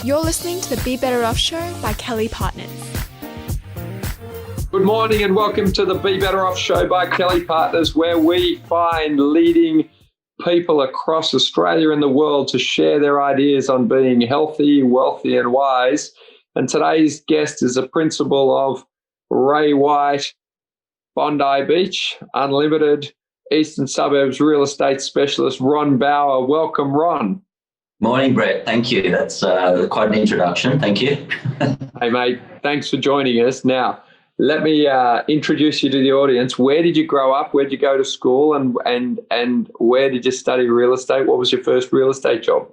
You're listening to the Be Better Off Show by Kelly+Partners. Good morning and welcome to the Be Better Off Show by Kelly+Partners, where we find leading people across Australia and the world to share their ideas on being healthy, wealthy and wise. And today's guest is a principal of Ray White, Bondi Beach, Unlimited, Eastern Suburbs real estate specialist, Ron Bauer. Welcome, Ron. Morning, Brett. Thank you. That's quite an introduction. Thank you. Hey, mate. Thanks for joining us. Now, let me introduce you to the audience. Where did you grow up? Where did you go to school? And where did you study real estate? What was your first real estate job?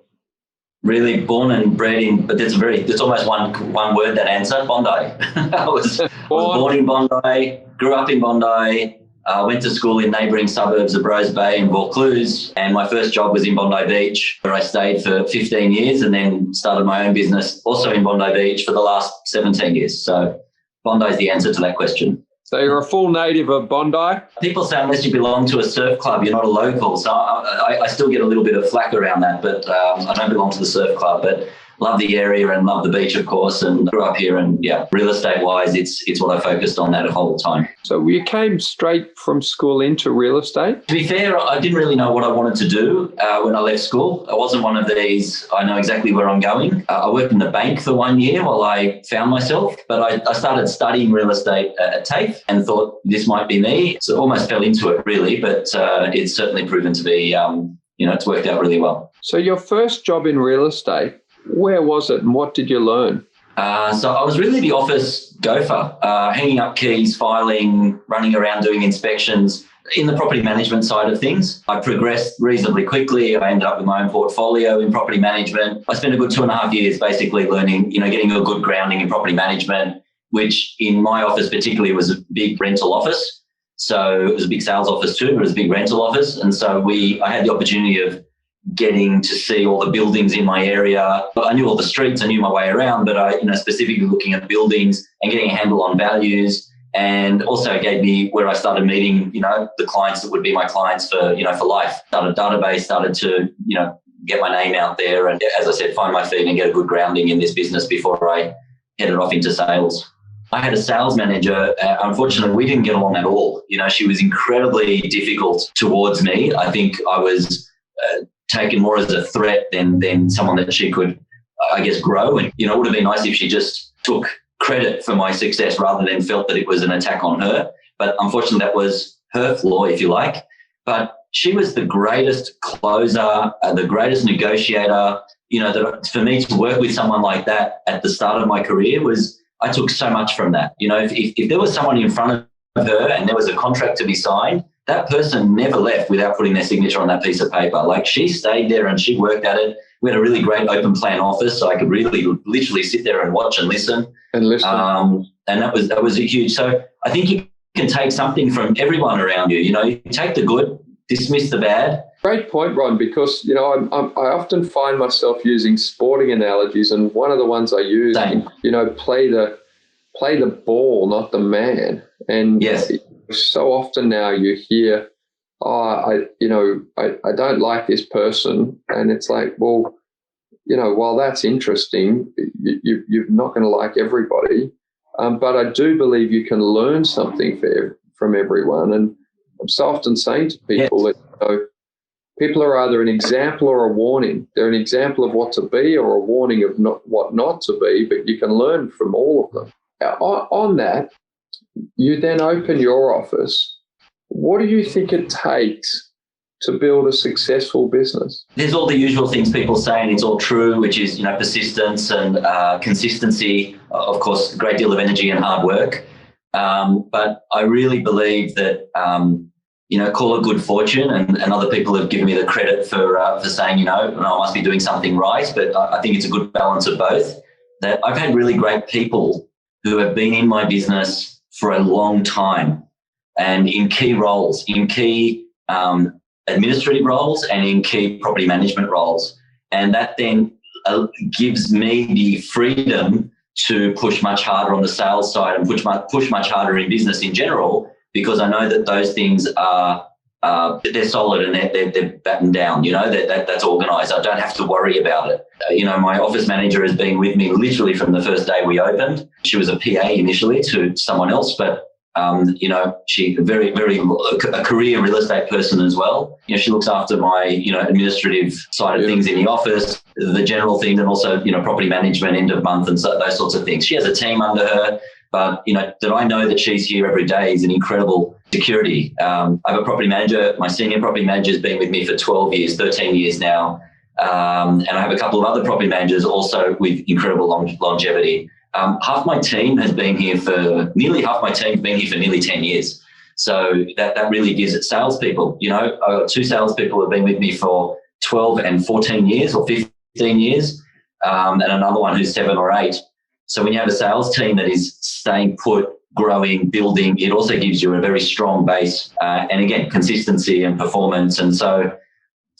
Really born and bred in, but there's almost one word that answer, Bondi. I was born in Bondi, grew up in Bondi, went to school in neighbouring suburbs of Rose Bay and Vaucluse, and my first job was in Bondi Beach, where I stayed for 15 years and then started my own business also in Bondi Beach for the last 17 years. So Bondi is the answer to that question. So you're a full native of Bondi? People say unless you belong to a surf club, you're not a local. So I still get a little bit of flack around that, but I don't belong to the surf club. But love the area and love the beach, of course, and grew up here. And yeah, real estate-wise, it's what I focused on that whole time. So you came straight from school into real estate? To be fair, I didn't really know what I wanted to do when I left school. I wasn't one of these, I know exactly where I'm going. I worked in the bank for 1 year while I found myself, but I started studying real estate at TAFE and thought this might be me. So almost fell into it really, but it's certainly proven to be, it's worked out really well. So your first job in real estate, where was it and what did you learn? So I was really the office gopher, hanging up keys, filing, running around doing inspections in the property management side of things. I progressed reasonably quickly. I ended up with my own portfolio in property management. I spent a good 2.5 years basically learning, getting a good grounding in property management, which in my office particularly was a big rental office. So it was a big sales office too, but it was a big rental office. And so I had the opportunity of getting to see all the buildings in my area. I knew all the streets, I knew my way around, but I, specifically looking at buildings and getting a handle on values, and also gave me where I started meeting, the clients that would be my clients for life. Started a database, started to, get my name out there and, as I said, find my feet and get a good grounding in this business before I headed off into sales. I had a sales manager. Unfortunately, we didn't get along at all. She was incredibly difficult towards me. I think I was taken more as a threat than someone that she could, I guess, grow. And, it would have been nice if she just took credit for my success rather than felt that it was an attack on her. But unfortunately, that was her flaw, if you like. But she was the greatest closer, the greatest negotiator. That for me to work with someone like that at the start of my career I took so much from that. If there was someone in front of her and there was a contract to be signed, that person never left without putting their signature on that piece of paper. Like, she stayed there and she worked at it. We had a really great open plan office, so I could really literally sit there and watch and listen. And that was a huge. So I think you can take something from everyone around you. You take the good, dismiss the bad. Great point, Ron, because I often find myself using sporting analogies, and one of the ones I use, play the ball, not the man. And yes. So often now you hear, I don't like this person. And it's like, well, while that's interesting, you're not going to like everybody. But I do believe you can learn something from everyone. And I'm so often saying to people that, people are either an example or a warning. They're an example of what to be or a warning of what not to be, but you can learn from all of them. On that, you then open your office. What do you think it takes to build a successful business? There's all the usual things people say, and it's all true, which is, persistence and consistency, of course, a great deal of energy and hard work. But I really believe that, call it good fortune, and other people have given me the credit for saying, I must be doing something right. But I think it's a good balance of both. That I've had really great people who have been in my business for a long time and in key roles, in key administrative roles and in key property management roles. And that then gives me the freedom to push much harder on the sales side and push much harder in business in general, because I know that those things are they're solid and they're battened down. That's organised. I don't have to worry about it. My office manager has been with me literally from the first day we opened. She was a PA initially to someone else, but she very, very a career real estate person as well. She looks after my, administrative side of things in the office, the general things, and also, property management, end of month and those sorts of things. She has a team under her, but, that I know that she's here every day is an incredible security. I have a property manager. My senior property manager has been with me for 12 years, 13 years now. And I have a couple of other property managers also with incredible longevity. Half my team has been here for nearly 10 years. So that really gives it. Salespeople, I've got 2 salespeople who have been with me for 12 and 14 years or 15 years, and another one who's 7 or 8. So when you have a sales team that is staying put, growing, building, it also gives you a very strong base, and again, consistency and performance. And so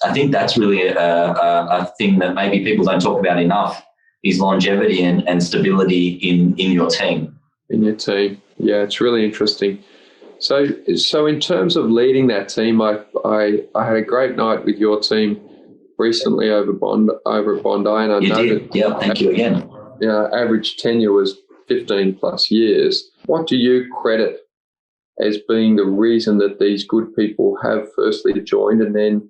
I think that's really a thing that maybe people don't talk about enough, is longevity and stability in your team. In your team. Yeah, it's really interesting. So in terms of leading that team, I had a great night with your team recently over at Bondi, and I know that. Yeah, thank you again. Average tenure was 15 plus years. What do you credit as being the reason that these good people have firstly joined and then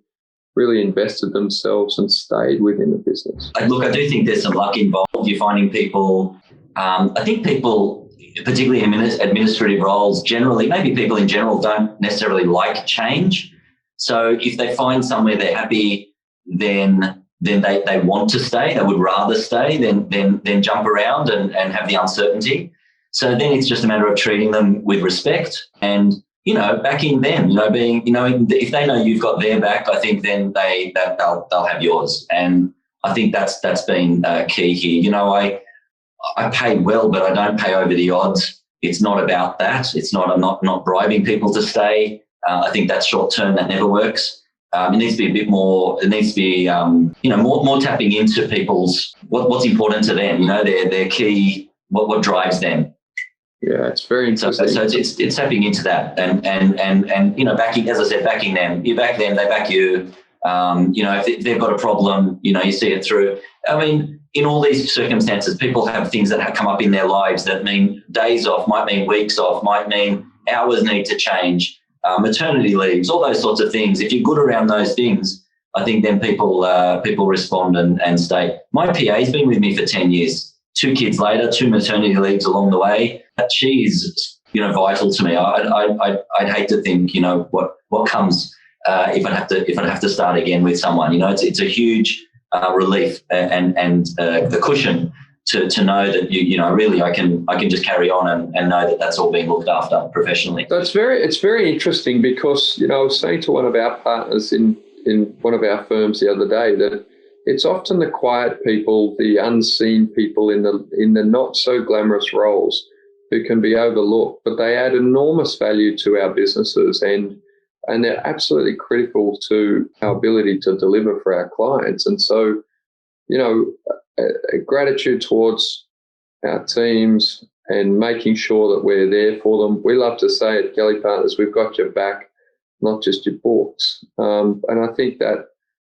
really invested themselves and stayed within the business? Look, I do think there's some luck involved. You're finding people, I think people, particularly in administrative roles, generally, maybe people in general don't necessarily like change. So if they find somewhere they're happy, then they want to stay. They would rather stay than jump around and have the uncertainty. So then it's just a matter of treating them with respect and, backing them, if they know you've got their back, I think then they'll have yours. And I think that's been key here. I pay well, but I don't pay over the odds. It's not about that. I'm not bribing people to stay. I think that's short term. That never works. It needs to be a bit more. It needs to be, more tapping into people's what's important to them. Their key, what drives them. Yeah, it's very interesting. So it's tapping into that and backing, as I said, backing them. You back them, they back you. If they've got a problem, you see it through. I mean, in all these circumstances, people have things that have come up in their lives that mean days off, might mean weeks off, might mean hours need to change, maternity leaves, all those sorts of things. If you're good around those things, I think then people respond and stay. My PA's been with me for 10 years. 2 kids later, 2 maternity leaves along the way. She is, vital to me. I'd hate to think, what comes if I have to start again with someone. It's a huge relief and the cushion to know that really I can just carry on and know that that's all being looked after professionally. So it's very interesting because I was saying to one of our partners in one of our firms the other day that it's often the quiet people, the unseen people in the not so glamorous roles who can be overlooked, but they add enormous value to our businesses and they're absolutely critical to our ability to deliver for our clients. And so, gratitude towards our teams and making sure that we're there for them. We love to say at Kelly+Partners, we've got your back, not just your books. And I think that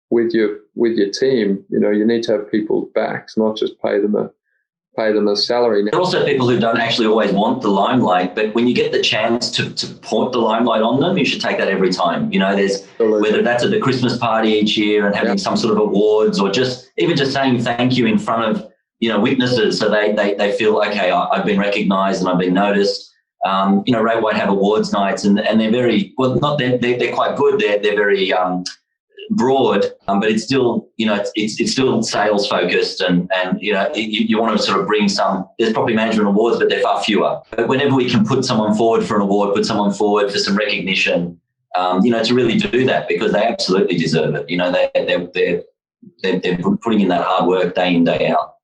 with your team, you need to have people's backs, not just pay them a salary. There are also people who don't actually always want the limelight, but when you get the chance to point the limelight on them, you should take that every time. There's whether that's at the Christmas party each year and having some sort of awards, or just saying thank you in front of witnesses, so they feel okay, I've been recognised and I've been noticed. Ray White have awards nights and they're very well, not they're quite good. They're very broad, but it's still it's still sales focused and you want to sort of bring some. There's property management awards, but they're far fewer. But whenever we can put someone forward for an award, put someone forward for some recognition, to really do that, because they absolutely deserve it. They're putting in that hard work day in, day out.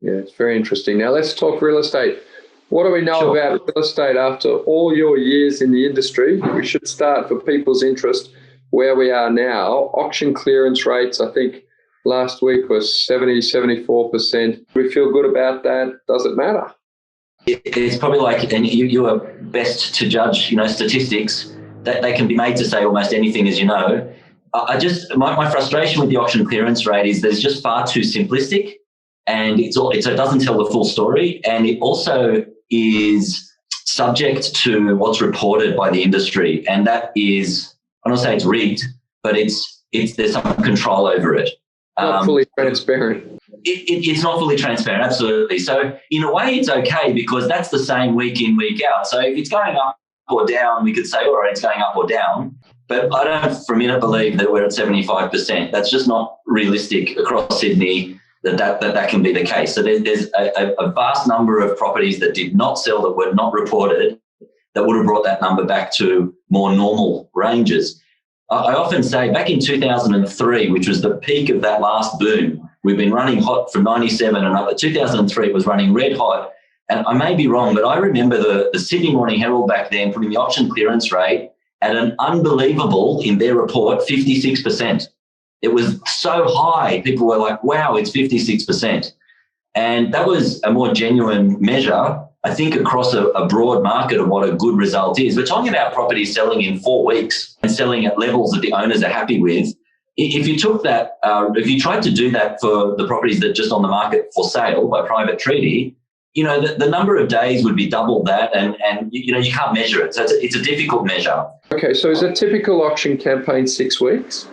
Yeah, it's very interesting. Now let's talk real estate. What do we know about real estate after all your years in the industry? We should start, for people's interest, where we are now. Auction clearance rates, I think last week was 74%. We feel good about that. Does it matter? It's probably like, and you are best to judge, statistics. they can be made to say almost anything, as you know. My frustration with the auction clearance rate is that it's just far too simplistic, and it doesn't tell the full story, and it also is subject to what's reported by the industry, and that is, I don't say it's rigged, but there's some control over it. Not fully transparent. It's not fully transparent, absolutely. So in a way, it's okay because that's the same week in, week out. So if it's going up or down, we could say, all right, it's going up or down. But I don't for a minute believe that we're at 75%. That's just not realistic across Sydney that can be the case. So there's a vast number of properties that did not sell, that were not reported, that would have brought that number back to more normal ranges. I often say back in 2003, which was the peak of that last boom, we've been running hot from 97 and up. 2003 was running red hot. And I may be wrong, but I remember the Sydney Morning Herald back then putting the auction clearance rate at an unbelievable, in their report, 56%. It was so high, people were like, wow, it's 56%. And that was a more genuine measure, I think, across a broad market of what a good result is. We're talking about properties selling in 4 weeks and selling at levels that the owners are happy with. If you took that, if you tried to do that for the properties that are just on the market for sale by private treaty, the number of days would be double that, and you can't measure it. So it's a difficult measure. Okay, so is a typical auction campaign 6 weeks?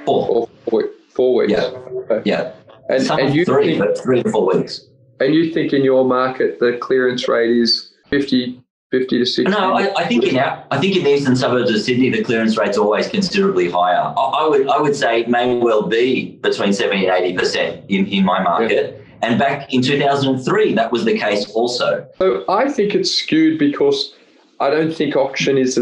4. Or 4 weeks? Yeah. Okay. Yeah. And Some you 3, but 3 to 4 weeks. And you think in your market the clearance rate is 50 to 60? No, I think in the eastern suburbs of Sydney, the clearance rate's always considerably higher. I would say it may well be between 70 and 80% in my market. Yeah. And back in 2003, that was the case also. So I think it's skewed because I don't think auction is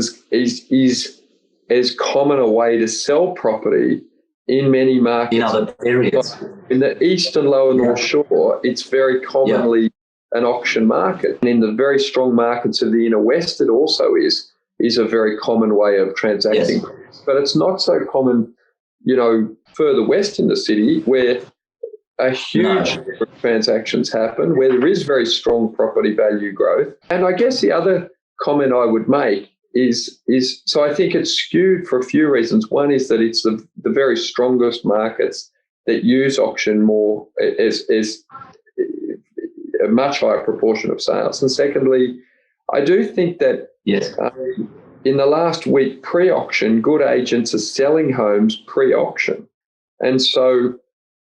as common a way to sell property in many markets. In other areas. In the east and lower North Shore, it's very commonly an auction market. And in the very strong markets of the inner west, it also is a very common way of transacting. Yes. But it's not so common, further west in the city where a huge number of transactions happen, where there is very strong property value growth. And I guess the other comment I would make is so I think it's skewed for a few reasons. One is that it's the very strongest markets that use auction more as a much higher proportion of sales. And secondly, I do think that in the last week pre-auction, good agents are selling homes pre-auction. And so,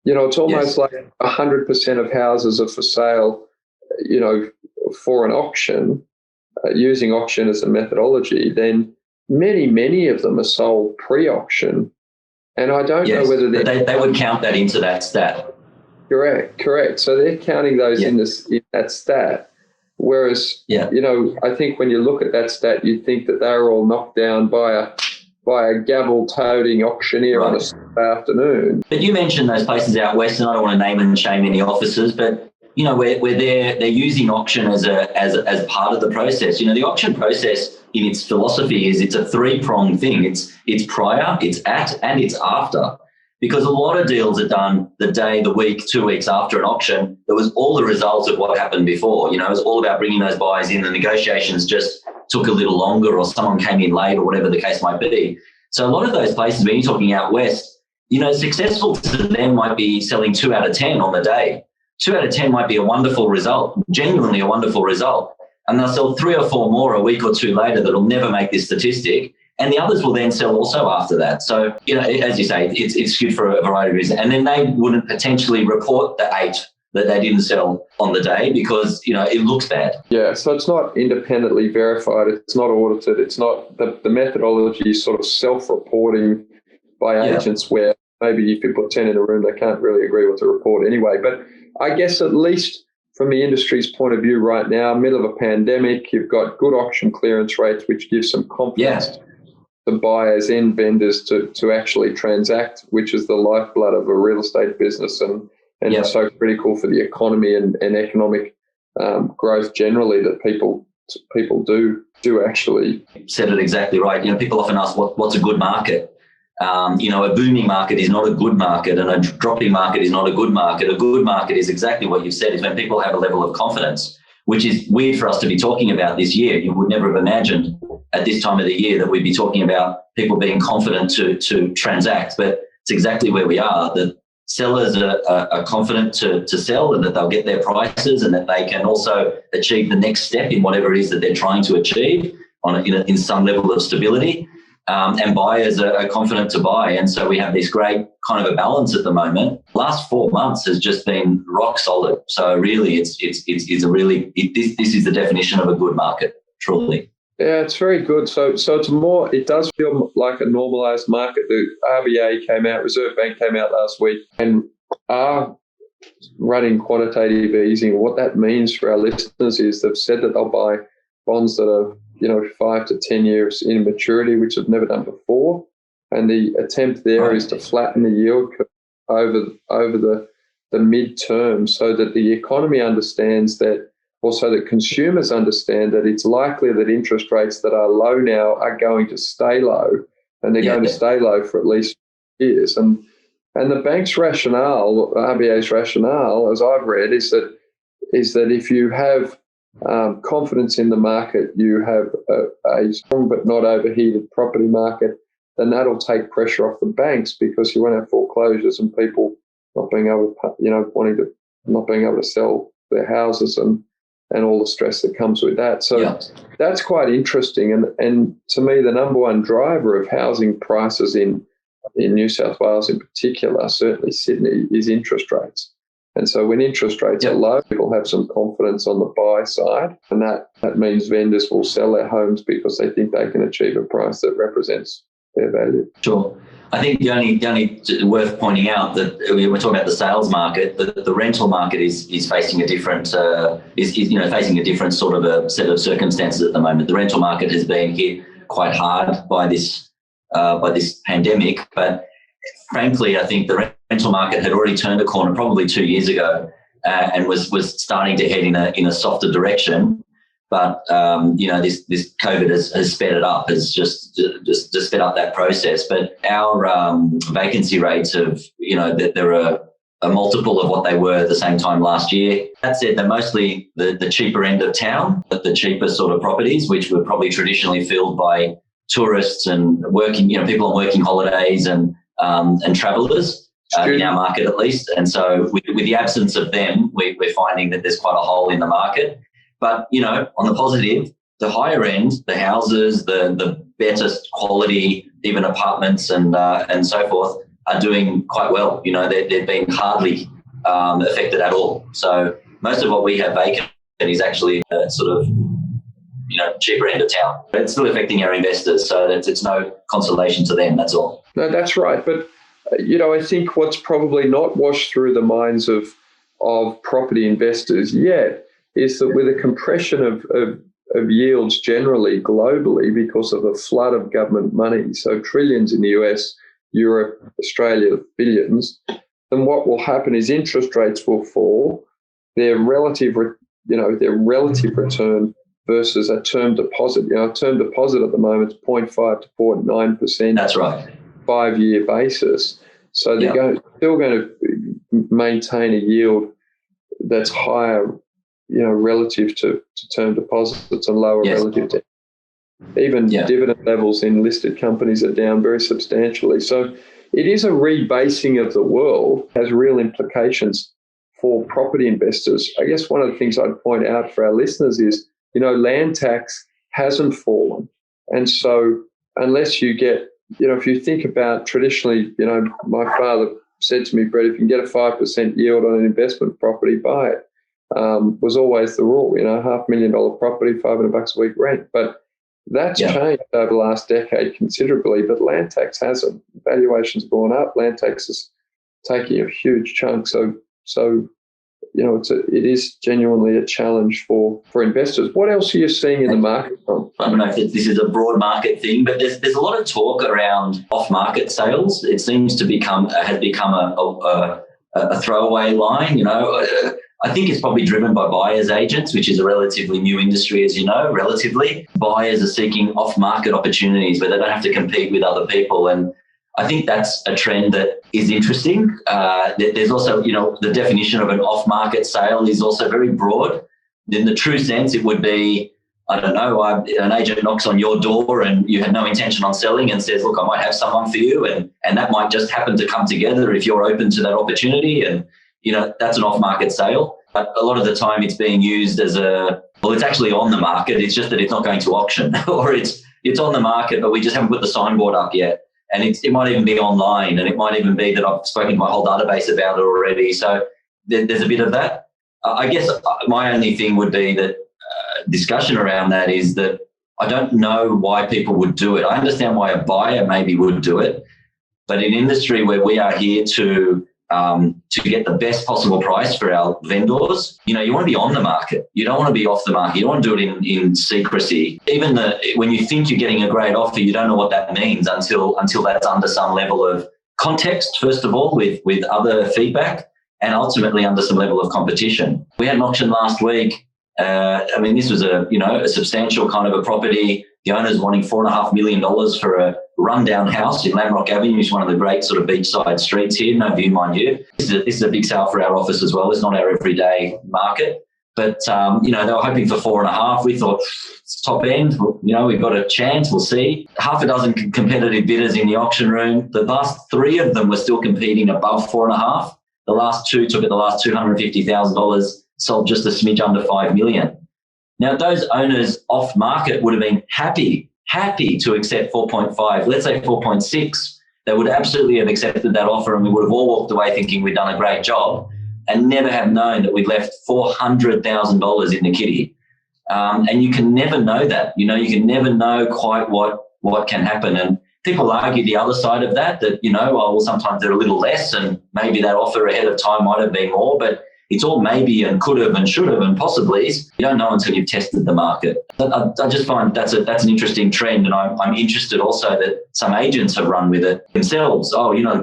it's almost like 100% of houses are for sale, for an auction, using auction as a methodology. Then many of them are sold pre-auction. And I don't know whether they would count that into that stat. Correct. So they're counting those in that stat. Whereas, I think when you look at that stat, you'd think that they're all knocked down by a gavel-toting auctioneer on a Saturday afternoon. But you mentioned those places out west, and I don't want to name and shame any offices, but where they're using auction as part of the process. The auction process in its philosophy is it's a 3-pronged thing. It's prior, it's at, and it's after. Because a lot of deals are done the day, the week, 2 weeks after an auction. There was all the results of what happened before. It was all about bringing those buyers in. The negotiations just took a little longer, or someone came in late, or whatever the case might be. So a lot of those places, when you're talking out west, successful to them might be selling 2 out of 10 on the day. 2 out of 10 might be a wonderful result, genuinely a wonderful result. And they'll sell 3 or 4 more a week or 2 later that'll never make this statistic. And the others will then sell also after that. So, as you say, it's skewed for a variety of reasons. And then they wouldn't potentially report the 8 that they didn't sell on the day because, it looks bad. Yeah, so it's not independently verified. It's not audited. It's not the methodology is sort of self-reporting by agents where maybe if you put 10 in a room, they can't really agree with the report anyway. But I guess at least from the industry's point of view right now, middle of a pandemic, you've got good auction clearance rates, which gives some confidence to buyers and vendors to actually transact, which is the lifeblood of a real estate business and it's so critical for the economy and economic growth generally that people do actually. Said it exactly right. People often ask what's a good market. A booming market is not a good market, and a dropping market is not a good market. A good market is exactly what you've said, is when people have a level of confidence, which is weird for us to be talking about this year. You would never have imagined at this time of the year that we'd be talking about people being confident to transact, but it's exactly where we are, that sellers are confident to sell and that they'll get their prices and that they can also achieve the next step in whatever it is that they're trying to achieve in some level of stability. And buyers are confident to buy. And so we have this great kind of a balance at the moment. Last 4 months has just been rock solid. So really this is the definition of a good market, truly. Yeah, it's very good. So it does feel like a normalized market. The RBA came out, Reserve Bank came out last week and are running quantitative easing. What that means for our listeners is they've said that they'll buy bonds that are 5 to 10 years in maturity, which they've never done before. And the attempt there is to flatten the yield curve over the midterm so that the economy understands that, also that consumers understand that it's likely that interest rates that are low now are going to stay low, and they're going to stay low for at least years. And the bank's rationale, RBA's rationale, as I've read, is that if you have confidence in the market, you have a strong but not overheated property market, then that'll take pressure off the banks because you won't have foreclosures and people not being able to, not being able to sell their houses and all the stress that comes with that. So that's quite interesting. And to me, the number one driver of housing prices in New South Wales in particular, certainly Sydney, is interest rates. And so when interest rates are low, people have some confidence on the buy side, and that means vendors will sell their homes because they think they can achieve a price that represents their value. Sure. I think the only worth pointing out that we're talking about the sales market, the rental market is facing a different facing a different sort of a set of circumstances at the moment. The rental market has been hit quite hard by this pandemic, but frankly, I think the rental market had already turned a corner probably 2 years ago and was starting to head in a softer direction. But this COVID has sped it up, has just sped up that process. But our vacancy rates have, they're a multiple of what they were at the same time last year. That said, they're mostly the cheaper end of town, but the cheaper sort of properties, which were probably traditionally filled by tourists and working, people on working holidays and travellers in our market at least. And so with the absence of them, we're finding that there's quite a hole in the market. But, on the positive, the higher end, the houses, the better quality, even apartments and so forth are doing quite well. They've been hardly affected at all. So most of what we have vacant is actually sort of, cheaper end of town. But it's still affecting our investors, so it's no consolation to them, that's all. No, that's right. But, I think what's probably not washed through the minds of property investors yet is that with a compression of yields generally globally because of a flood of government money, so trillions in the US, Europe, Australia, billions, then what will happen is interest rates will fall, their relative return versus a term deposit. A term deposit at the moment is 0.5 to 0.9%. That's right. 5-year basis. So they're still going to maintain a yield that's higher, relative to term deposits and lower relative to even dividend levels in listed companies are down very substantially. So it is a rebasing of the world, has real implications for property investors. I guess one of the things I'd point out for our listeners is, land tax hasn't fallen. And so unless you get, if you think about traditionally, my father said to me, Brett, if you can get a 5% yield on an investment property, buy it. Was always the rule, $500,000 property, $500 a week rent. But that's changed over the last decade considerably, but land tax hasn't. Valuation's gone up. Land tax is taking a huge chunk. So it is genuinely a challenge for investors. What else are you seeing in the market? I don't know if this is a broad market thing, but there's a lot of talk around off-market sales. It seems to has become a throwaway line, I think it's probably driven by buyers agents, which is a relatively new industry, as you know, relatively. Buyers are seeking off-market opportunities where they don't have to compete with other people. And I think that's a trend that is interesting. There's also, the definition of an off-market sale is also very broad. In the true sense, it would be I don't know, an agent knocks on your door and you had no intention on selling and says, look, I might have someone for you. And that might just happen to come together if you're open to that opportunity. And, that's an off-market sale. But a lot of the time it's being used as it's actually on the market. It's just that it's not going to auction or it's on the market, but we just haven't put the signboard up yet. And it might even be online, and it might even be that I've spoken to my whole database about it already. So there's a bit of that. I guess my only thing would be that discussion around that is that I don't know why people would do it. I understand why a buyer maybe would do it, but in an industry where we are here to get the best possible price for our vendors, you want to be on the market. You don't want to be off the market. You don't want to do it in secrecy. Even when you think you're getting a great offer, you don't know what that means until that's under some level of context, first of all, with other feedback, and ultimately under some level of competition. We had an auction last week. This was a substantial kind of a property. The owner's wanting $4.5 million for a rundown house in Lamrock Avenue. It's one of the great sort of beachside streets here. No view, mind you. This is a big sale for our office as well. It's not our everyday market. But, they were hoping for 4.5. We thought, it's top end. We've got a chance. We'll see. Half a dozen competitive bidders in the auction room. The last 3 of them were still competing above 4.5. The last 2 took it the last $250,000, sold just a smidge under $5 million. Now, those owners off market would have been happy to accept 4.5, let's say 4.6. They would absolutely have accepted that offer, and we would have all walked away thinking we'd done a great job and never have known that we'd left $400,000 in the kitty. And you can never know that. You can never know quite what can happen. And people argue the other side of that, sometimes they're a little less, and maybe that offer ahead of time might have been more, but it's all maybe and could have and should have and possibly. You don't know until you've tested the market. But I just find that's an interesting trend, and I'm interested also that some agents have run with it themselves.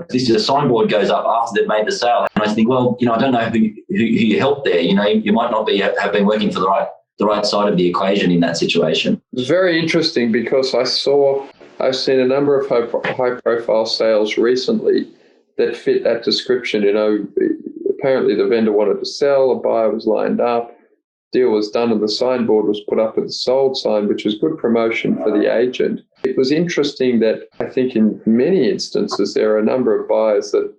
This is a signboard goes up after they've made the sale, and I think, I don't know who you helped there. You might not have been working for the right side of the equation in that situation. It's very interesting because I've seen a number of high-profile sales recently that fit that description. Apparently the vendor wanted to sell, a buyer was lined up, deal was done, and the signboard was put up with the sold sign, which was good promotion for the agent. It was interesting that I think in many instances there are a number of buyers that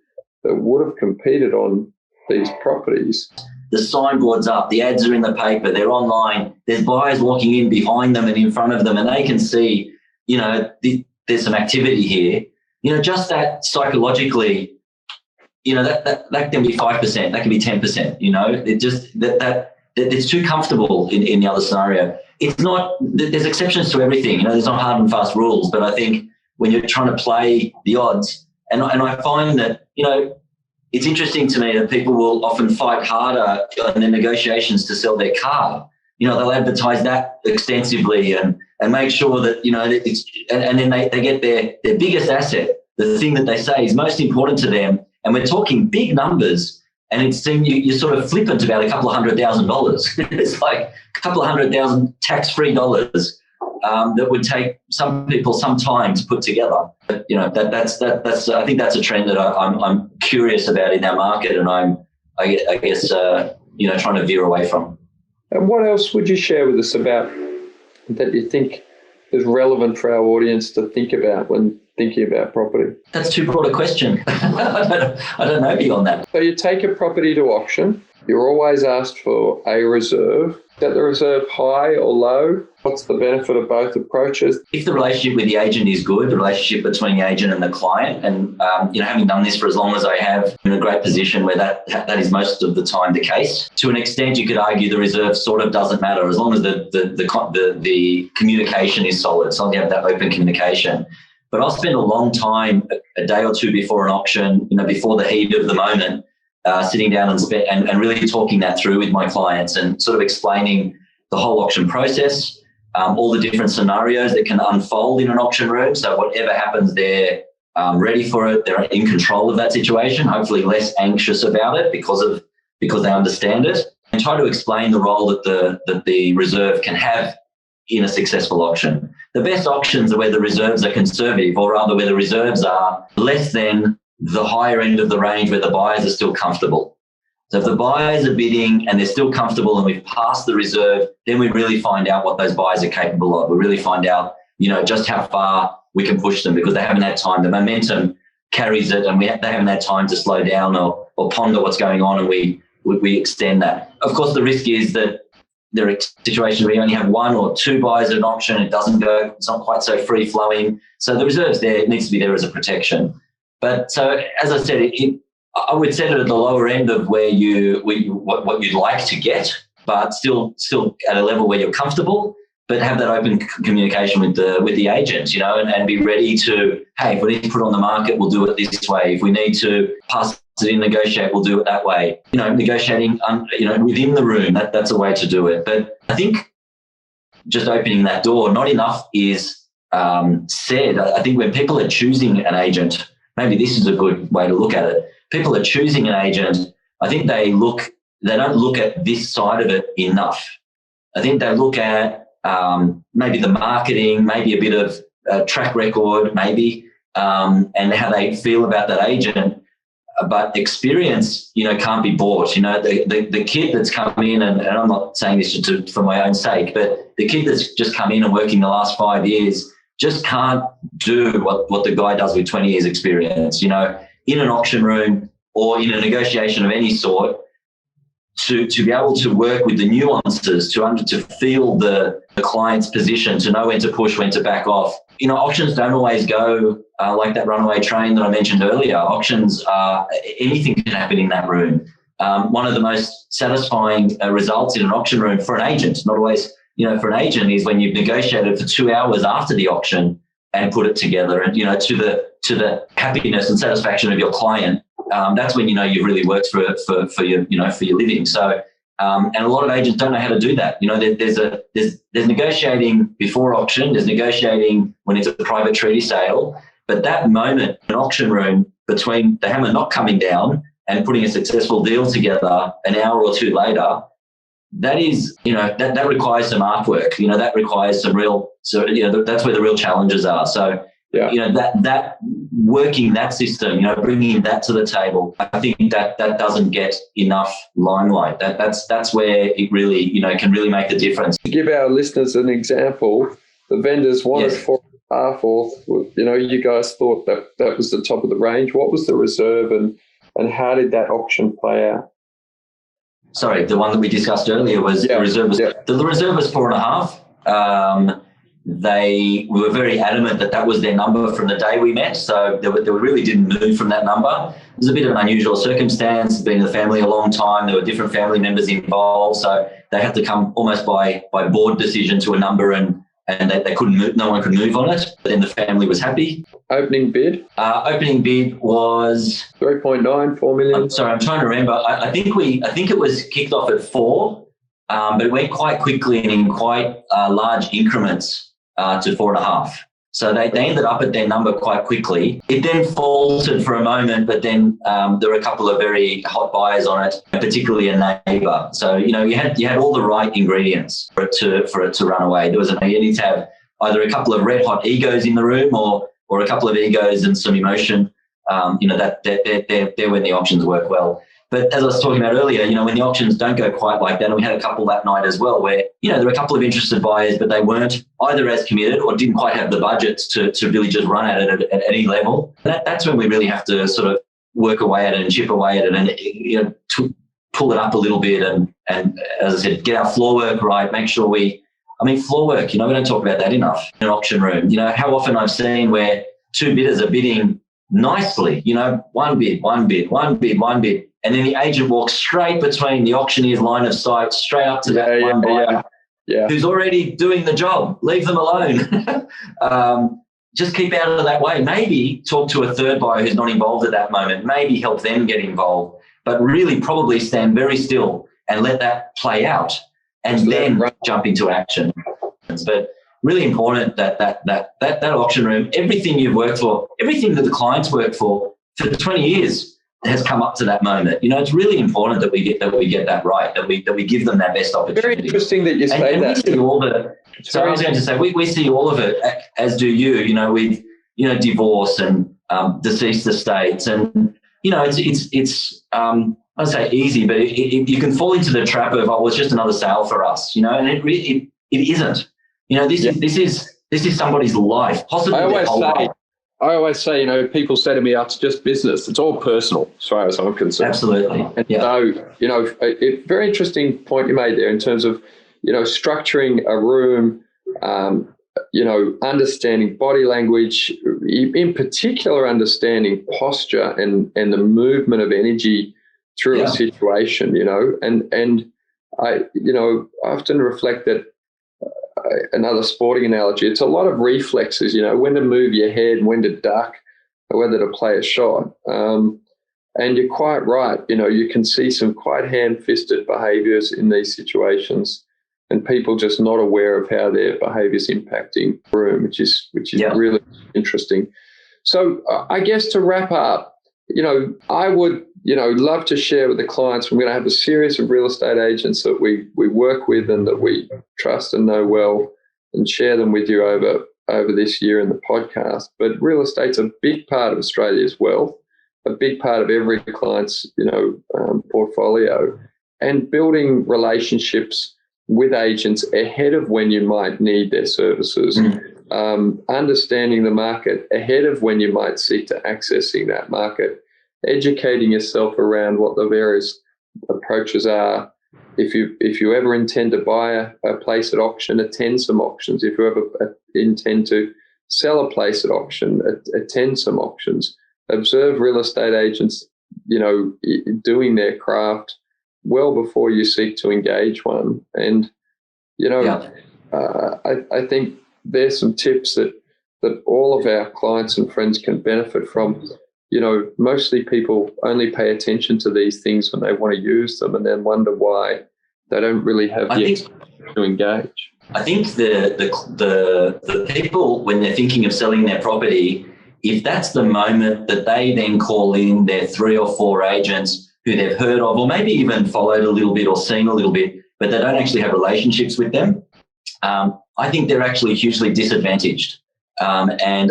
would have competed on these properties. The signboard's up, the ads are in the paper, they're online, there's buyers walking in behind them and in front of them, and they can see, there's some activity here. Just that psychologically, that can be 5%, that can be 10%, it just that it's too comfortable in the other scenario. It's not, there's exceptions to everything, there's not hard and fast rules, but I think when you're trying to play the odds, and I find that, it's interesting to me that people will often fight harder in their negotiations to sell their car. They'll advertise that extensively and make sure that, it's, and then they get their biggest asset, the thing that they say is most important to them. And we're talking big numbers, and it seems you're sort of flippant about a couple of $100,000. It's like a couple of $100,000 tax-free dollars that would take some people some time to put together. But, that's I think that's a trend that I'm curious about in our market, and I guess trying to veer away from. And what else would you share with us about that you think is relevant for our audience to think about when thinking about property? That's too broad a question. I don't know beyond that. So you take a property to auction. You're always asked for a reserve. Is that the reserve high or low? What's the benefit of both approaches? If the relationship with the agent is good, the relationship between the agent and the client, and having done this for as long as I have, in a great position where that is most of the time the case. To an extent, you could argue the reserve sort of doesn't matter as long as the communication is solid, as long as you have that open communication. But I'll spend a long time, a day or two before an auction, before the heat of the moment, sitting down and really talking that through with my clients and sort of explaining the whole auction process, all the different scenarios that can unfold in an auction room. So whatever happens, they're ready for it. They're in control of that situation, hopefully less anxious about it because they understand it, and try to explain the role that the reserve can have in a successful auction. The best auctions are where the reserves are conservative, or rather where the reserves are less than the higher end of the range where the buyers are still comfortable. So if the buyers are bidding and they're still comfortable and we've passed the reserve, then we really find out what those buyers are capable of. We really find out, just how far we can push them, because they haven't had time. The momentum carries it, and they haven't had time to slow down or ponder what's going on, and we extend that. Of course, the risk is that there are situations where you only have one or two buyers at an auction. It doesn't go, it's not quite so free-flowing. So the reserve's there, it needs to be there as a protection. But so, as I said, I would set it at the lower end of what you'd like to get, but still at a level where you're comfortable, but have that open communication with the agent, and be ready to, hey, if we need to put it on the market, we'll do it this way. If we need to pass it in, negotiate, we'll do it that way. Negotiating, within the room, that's a way to do it. But I think just opening that door, not enough is said. I think when people are choosing an agent, maybe this is a good way to look at it. People are choosing an agent. I think they don't look at this side of it enough. I think they look at maybe the marketing, maybe a bit of track record, maybe, and how they feel about that agent. But experience, can't be bought. The kid that's come in, and I'm not saying this for my own sake, but the kid that's just come in and working the last 5 years just can't do what the guy does with 20 years experience, in an auction room or in a negotiation of any sort, to be able to work with the nuances, to feel the client's position, to know when to push, when to back off. Auctions don't always go like that runaway train that I mentioned earlier. Auctions anything can happen in that room. One of the most satisfying results in an auction room for an agent, not always, for an agent, is when you've negotiated for 2 hours after the auction and put it together, and to the happiness and satisfaction of your client. That's when you've really worked for your living. So, and a lot of agents don't know how to do that. There's negotiating before auction. There's negotiating when it's a private treaty sale. But that moment, an auction room, between the hammer not coming down and putting a successful deal together an hour or two later, that is, that requires some artwork. That requires some real. So that's where the real challenges are. So. Yeah. That working that system, bringing that to the table, I think that doesn't get enough limelight. That's where it really, can really make the difference. To give our listeners an example, the vendors wanted 4.5, or you guys thought that was the top of the range. What was the reserve, and how did that auction play out? Sorry, the one that we discussed earlier was the reserve. The reserve was 4.5. They were very adamant that was their number from the day we met, so they really didn't move from that number. It was a bit of an unusual circumstance. Been in the family a long time. There were different family members involved, so they had to come almost by board decision to a number, and they couldn't move. No one could move on it. But then the family was happy. Opening bid? Opening bid was 3.9, 4 million. I'm sorry, I'm trying to remember. I think it was kicked off at 4, but it went quite quickly and in quite large increments. To 4.5. So they ended up at their number quite quickly. It then faltered for a moment, but then there were a couple of very hot buyers on it, particularly a neighbour. So, you had all the right ingredients for it to run away. You need to have either a couple of red hot egos in the room or a couple of egos and some emotion. They're when the auctions work well. But as I was talking about earlier, when the auctions don't go quite like that, and we had a couple that night as well where, there were a couple of interested buyers, but they weren't either as committed or didn't quite have the budgets to really just run at it at any level. That's when we really have to sort of work away at it and chip away at it and, pull it up a little bit and as I said, get our floor work right, make sure floor work, we don't talk about that enough in an auction room. How often I've seen where two bidders are bidding nicely, one bid, and then the agent walks straight between the auctioneer's line of sight, straight up to that one buyer who's already doing the job. Leave them alone. Just keep out of that way. Maybe talk to a third buyer who's not involved at that moment. Maybe help them get involved, but really probably stand very still and let that play out and then jump into action. But really important that auction room, everything you've worked for, everything that the clients worked for 20 years has come up to that moment. It's really important that we get that right, that we give them that best opportunity. Very interesting that you say that. We see all I was going to say, we see all of it, as do you, with, divorce and deceased estates. And, it's I don't say easy, but you can fall into the trap of, oh, it's just another sale for us, and it isn't. This is somebody's life, possibly their whole life. I always say, people say to me, oh, it's just business. It's all personal as far as I'm concerned. Absolutely. And so, a very interesting point you made there in terms of, structuring a room, understanding body language, in particular, understanding posture and the movement of energy through a situation, and I often reflect that another sporting analogy, it's a lot of reflexes, when to move your head, when to duck, or whether to play a shot. And you're quite right, you can see some quite ham-fisted behaviours in these situations, and people just not aware of how their behaviour's impacting the room, which is really interesting. So I guess to wrap up, I would, love to share with the clients. We're going to have a series of real estate agents that we work with and that we trust and know well, and share them with you over this year in the podcast. But real estate's a big part of Australia's wealth, a big part of every client's, portfolio, and building relationships with agents ahead of when you might need their services, understanding the market ahead of when you might seek to accessing that market, educating yourself around what the various approaches are. If you ever intend to buy a place at auction, attend some auctions. If you ever intend to sell a place at auction, attend some auctions. Observe real estate agents, doing their craft well before you seek to engage one. And, I think there's some tips that all of our clients and friends can benefit from. Mostly people only pay attention to these things when they want to use them, and then wonder why they don't really have the experience to engage. I think the people, when they're thinking of selling their property, if that's the moment that they then call in their 3 or 4 agents who they've heard of, or maybe even followed a little bit or seen a little bit, but they don't actually have relationships with them, I think they're actually hugely disadvantaged. I'm in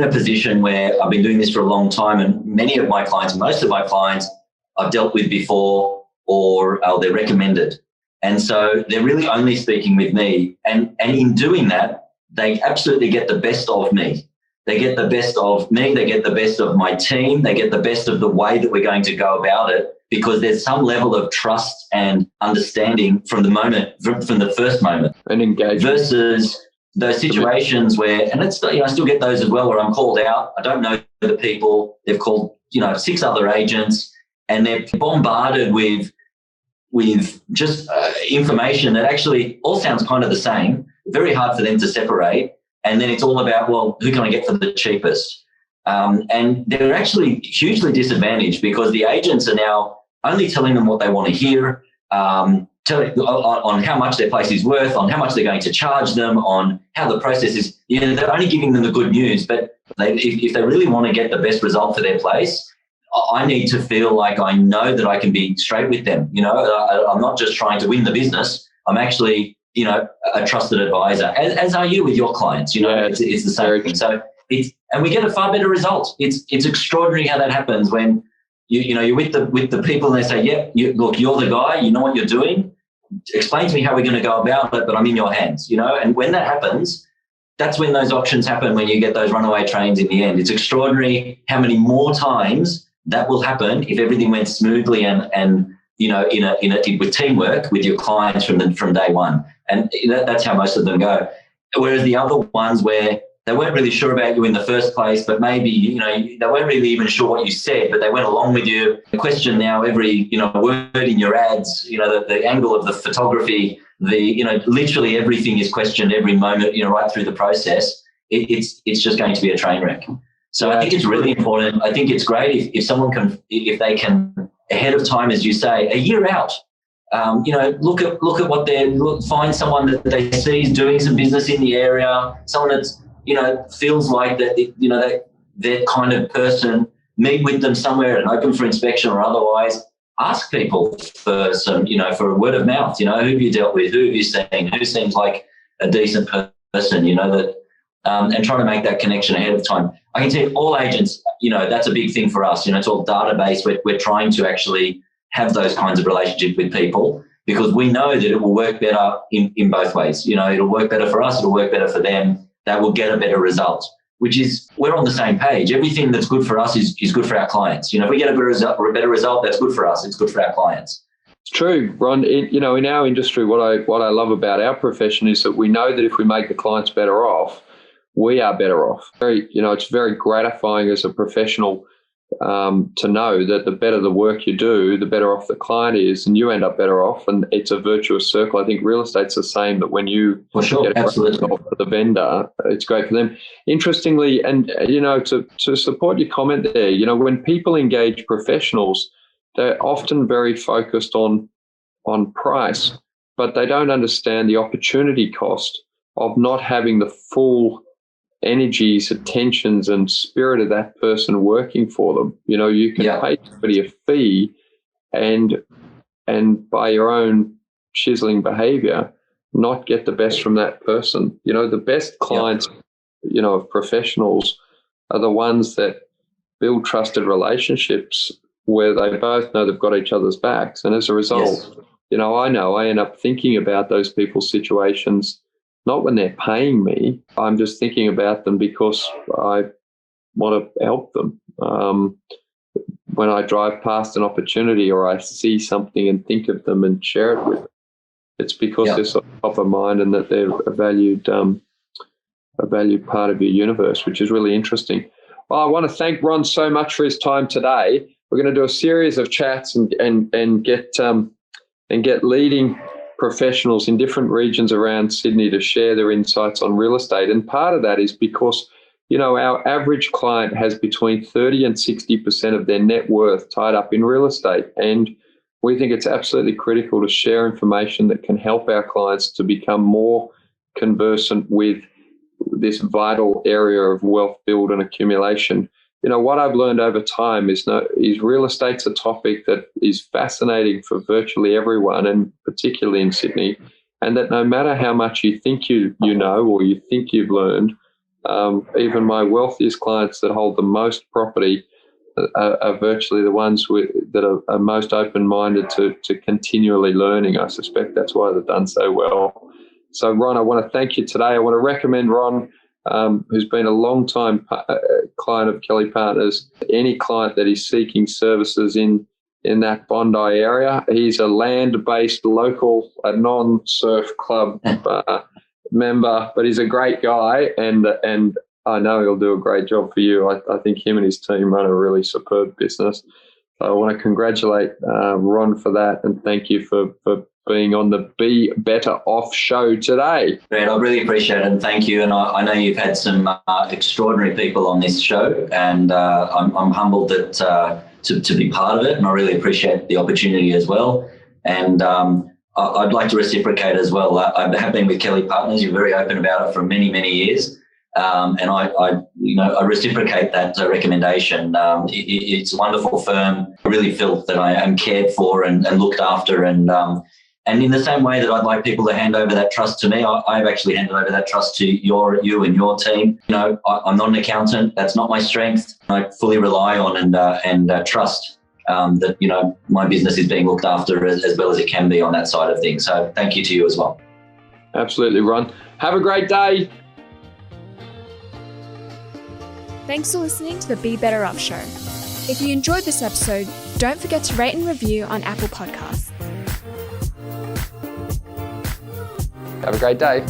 a position where I've been doing this for a long time, and many of my clients, most of my clients, I've dealt with before, or they're recommended. And so they're really only speaking with me. And in doing that, they absolutely get the best of me. They get the best of me. They get the best of my team. They get the best of the way that we're going to go about it, because there's some level of trust and understanding from the first moment. And engagement. Versus those situations where, and it's, I still get those as well, where I'm called out. I don't know the people. They've called, 6 other agents, and they're bombarded with just information that actually all sounds kind of the same. Very hard for them to separate. And then it's all about, well, who can I get for the cheapest? And they're actually hugely disadvantaged, because the agents are now only telling them what they want to hear, telling on how much their place is worth, on how much they're going to charge them, on how the process is. They're only giving them the good news. But if they really want to get the best result for their place, I need to feel like I know that I can be straight with them. I'm not just trying to win the business. I'm actually, a trusted advisor, as are you with your clients. It's the same thing. So and we get a far better result. It's extraordinary how that happens when you're with the people and they say, "Yep, look, you're the guy. You know what you're doing. Explain to me how we're going to go about it, but I'm in your hands." And when that happens, that's when those auctions happen. When you get those runaway trains in the end, it's extraordinary how many more times that will happen if everything went smoothly and with teamwork with your clients from day one. And that's how most of them go. Whereas the other ones where they weren't really sure about you in the first place, but maybe, they weren't really even sure what you said, but they went along with you. The question now, every, word in your ads, the angle of the photography, literally everything is questioned every moment, right through the process. It's just going to be a train wreck. So I think it's really important. I think it's great if someone if they can ahead of time, as you say, a year out, look at what find someone that they see is doing some business in the area, someone that's, feels like that, that kind of person, meet with them somewhere and open for inspection or otherwise. Ask people for some, for a word of mouth, who have you dealt with, who have you seen, who seems like a decent person, that and trying to make that connection ahead of time. I can tell you, all agents, that's a big thing for us. It's all database. We're trying to actually have those kinds of relationships with people because we know that it will work better in both ways. It'll work better for us. It'll work better for them. They will get a better result, which is we're on the same page. Everything that's good for us is good for our clients. If we get a better result, that's good for us. It's good for our clients. It's true, Ron. In our industry, what I love about our profession is that we know that if we make the clients better off, we are better off. It's very gratifying as a professional to know that the better the work you do, the better off the client is, and you end up better off. And it's a virtuous circle. I think real estate's the same. That when you get a result for the vendor, it's great for them. Interestingly, and to support your comment there, when people engage professionals, they're often very focused on price, but they don't understand the opportunity cost of not having the full energies, attentions, and spirit of that person working for them. You can pay somebody a fee and by your own chiseling behavior, not get the best from that person. The best clients, of professionals are the ones that build trusted relationships where they both know they've got each other's backs. And as a result, I end up thinking about those people's situations, not when they're paying me. I'm just thinking about them because I want to help them. When I drive past an opportunity or I see something and think of them and share it with them, it's because they're sort of top of mind and that they're a valued part of your universe, which is really interesting. Well, I want to thank Ron so much for his time today. We're going to do a series of chats and get leading professionals in different regions around Sydney to share their insights on real estate. And part of that is because, our average client has between 30 and 60% of their net worth tied up in real estate. And we think it's absolutely critical to share information that can help our clients to become more conversant with this vital area of wealth build and accumulation. What I've learned over time is real estate's a topic that is fascinating for virtually everyone, and particularly in Sydney, and that no matter how much you think you know or you think you've learned, even my wealthiest clients that hold the most property are virtually the ones that are most open-minded to continually learning. I suspect that's why they've done so well. So, Ron, I want to thank you today. I want to recommend Ron, who's been a long-time client of Kelly+Partners. Any client that is seeking services in that Bondi area, he's a land-based local, a non-surf club member, but he's a great guy, and I know he'll do a great job for you. I think him and his team run a really superb business. So I want to congratulate Ron for that, and thank you for being on the Be Better Off show today. Great, I really appreciate it, and thank you. And I know you've had some extraordinary people on this show, and I'm humbled that to be part of it, and I really appreciate the opportunity as well. And I'd like to reciprocate as well. I have been with Kelly+Partners. You're very open about it for many, many years. And I reciprocate that recommendation. It's a wonderful firm. I really feel that I am cared for and looked after. And in the same way that I'd like people to hand over that trust to me, I've actually handed over that trust to you and your team. I'm not an accountant. That's not my strength. I fully rely on and trust that, my business is being looked after as well as it can be on that side of things. So thank you to you as well. Absolutely, Ron. Have a great day. Thanks for listening to the Be Better Off show. If you enjoyed this episode, don't forget to rate and review on Apple Podcasts. Have a great day.